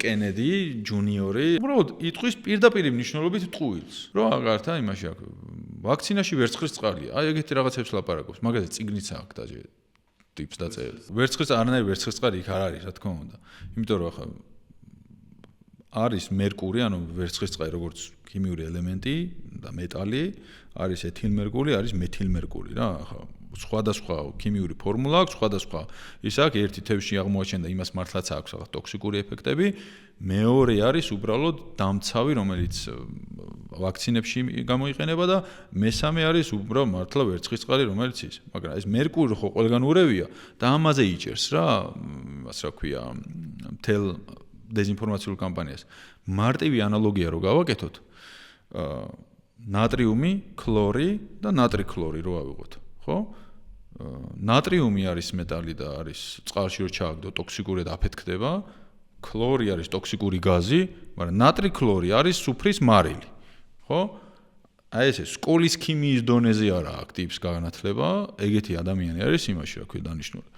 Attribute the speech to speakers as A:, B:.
A: კენედი ჯუნიორი უბრალოდ იტყვის პირდაპირ მნიშვნელობით ტყუილს რომ აღართა იმაში აქ ვაქცინაში ვერცხლის წყალია აი ეგეთი რაღაცებს ლაპარაკობს მაგაზე წიგნიც აქვს და ტიპს დაწერილი ვერცხლის არანაირი ვერცხლის წყალი იქ არ არის რა თქმა უნდა იმიტომ რომ ახლა არის მერკური ანუ ვერცხლის წყალი როგორც ქიმიური ელემენტი და მეტალი არის ეთილმერკური არის მეთილმერკური რა ახლა სხვადასხვა ქიმიური ფორმულა აქვს სხვადასხვა ის აქვს ერთი თევზში აღმოაჩენდა იმას მართლაც აქვს ახლა ტოქსიკური ეფექტები მეორე არის უბრალოდ დამცავი რომელიც ვაქცინებში გამოიყენება და მესამე არის უბრალოდ მართლა ვერცხლის წყალი რომელიც ის მაგრამ ეს მერკური ხო ყველგან ურევია და ამაზე იჭერს რა იმას რა ქვია მთელ დეзинფორმაციულ კამპანიას მარტივი ანალოგია რო გავაკეთოთ ნატრიუმი ქლორი და ნატრიქლორი რო ავიღოთ ხო ნატრიუმი არის მეტალი და არის წყალში რო ჩააგდო ტოქსიკურად აფეთქდება ქლორი არის ტოქსიკური გაზი მაგრამ ნატრიქლორი არის სუფრის მარილი ხო აი ესე სკოლის ქიმიის დონეზე არა აქვს ტიპს განათლება ეგეთი ადამიანი არის იმაში რა ქვია დანიშნული